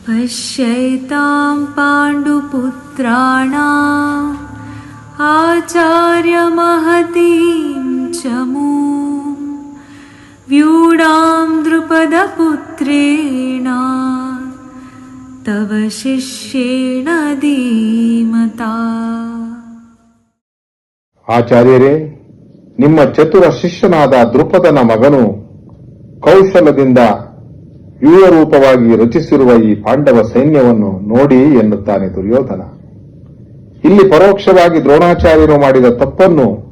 पश्यैतां पाण्डुपुत्राणाम् आचार्यमहतीं च मूं व्यूढां द्रुपदपुत्रेण तव ಶಿಷ್ಯೇಣ ಧೀಮತಾ. ಆಚಾರ್ಯರೇ, ನಿಮ್ಮ ಚತುರ ಶಿಷ್ಯನಾದ ದ್ರುಪದನ ಮಗನು ಕೌಶಲದಿಂದ ವ್ಯೂಹರೂಪವಾಗಿ ರಚಿಸಿರುವ ಈ ಪಾಂಡವ ಸೈನ್ಯವನ್ನು ನೋಡಿ ಎನ್ನುತ್ತಾನೆ ದುರ್ಯೋಧನ. ಇಲ್ಲಿ ಪರೋಕ್ಷವಾಗಿ ದ್ರೋಣಾಚಾರ್ಯರು ಮಾಡಿದ ತಪ್ಪನ್ನು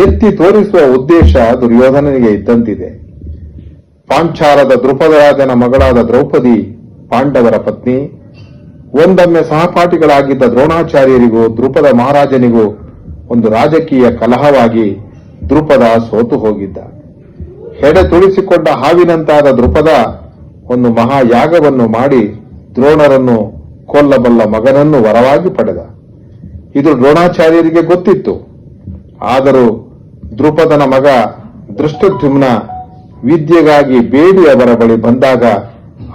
ಎತ್ತಿ ತೋರಿಸುವ ಉದ್ದೇಶ ದುರ್ಯೋಧನನಿಗೆ ಇದ್ದಂತಿದೆ. ಪಾಂಚಾಲದ ದ್ರುಪದರಾಜನ ಮಗಳಾದ ದ್ರೌಪದಿ ಪಾಂಡವರ ಪತ್ನಿ. ಒಂದೊಮ್ಮೆ ಸಹಪಾಠಿಗಳಾಗಿದ್ದ ದ್ರೋಣಾಚಾರ್ಯರಿಗೂ ದ್ರುಪದ ಮಹಾರಾಜನಿಗೂ ಒಂದು ರಾಜಕೀಯ ಕಲಹವಾಗಿ ದ್ರುಪದ ಸೋತು ಹೋಗಿದ್ದ. ಹೆಡೆ ತುಳಿಸಿಕೊಂಡ ಹಾವಿನಂತಾದ ದ್ರುಪದ ಒಂದು ಮಹಾಯಾಗವನ್ನು ಮಾಡಿ ದ್ರೋಣರನ್ನು ಕೊಲ್ಲಬಲ್ಲ ಮಗನನ್ನು ವರವಾಗಿ ಪಡೆದ. ಇದು ದ್ರೋಣಾಚಾರ್ಯರಿಗೆ ಗೊತ್ತಿತ್ತು. ಆದರೂ ದ್ರುಪದನ ಮಗ ದೃಷ್ಟದ್ಯುಮ್ನ ವಿದ್ಯೆಗಾಗಿ ಬೇಡಿ ಅವರ ಬಳಿ ಬಂದಾಗ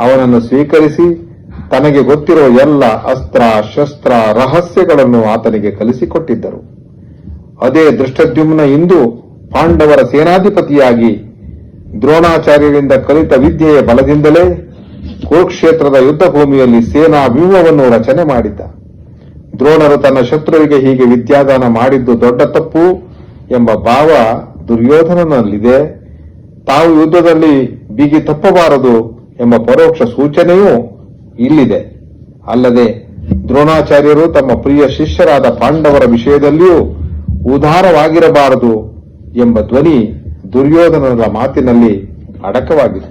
ಅವನನ್ನು ಸ್ವೀಕರಿಸಿ ತನಗೆ ಗೊತ್ತಿರುವ ಎಲ್ಲ ಅಸ್ತ್ರ ಶಸ್ತ್ರ ರಹಸ್ಯಗಳನ್ನು ಆತನಿಗೆ ಕಲಿಸಿಕೊಟ್ಟಿದ್ದರು. ಅದೇ ದೃಷ್ಟದ್ಯುಮ್ನ ಇಂದು ಪಾಂಡವರ ಸೇನಾಧಿಪತಿಯಾಗಿ ದ್ರೋಣಾಚಾರ್ಯರಿಂದ ಕಲಿತ ವಿದ್ಯೆಯ ಬಲದಿಂದಲೇ ಕುರುಕ್ಷೇತ್ರದ ಯುದ್ಧ ಭೂಮಿಯಲ್ಲಿ ಸೇನಾ ವ್ಯೂಹವನ್ನು ರಚನೆ ಮಾಡಿದ್ದ. ದ್ರೋಣರು ತನ್ನ ಶತ್ರುವಿಗೆ ಹೀಗೆ ವಿದ್ಯಾದಾನ ಮಾಡಿದ್ದು ದೊಡ್ಡ ತಪ್ಪು ಎಂಬ ಭಾವ ದುರ್ಯೋಧನನಲ್ಲಿದೆ. ತಾವು ಯುದ್ಧದಲ್ಲಿ ಬಿಗಿ ತಪ್ಪಬಾರದು ಎಂಬ ಪರೋಕ್ಷ ಸೂಚನೆಯೂ ಇಲ್ಲಿದೆ. ಅಲ್ಲದೆ ದ್ರೋಣಾಚಾರ್ಯರು ತಮ್ಮ ಪ್ರಿಯ ಶಿಷ್ಯರಾದ ಪಾಂಡವರ ವಿಷಯದಲ್ಲಿಯೂ ಉದಾರವಾಗಿರಬಾರದು ಎಂಬ ಧ್ವನಿ ದುರ್ಯೋಧನರ ಮಾತಿನಲ್ಲಿ ಅಡಕವಾಗಿದೆ.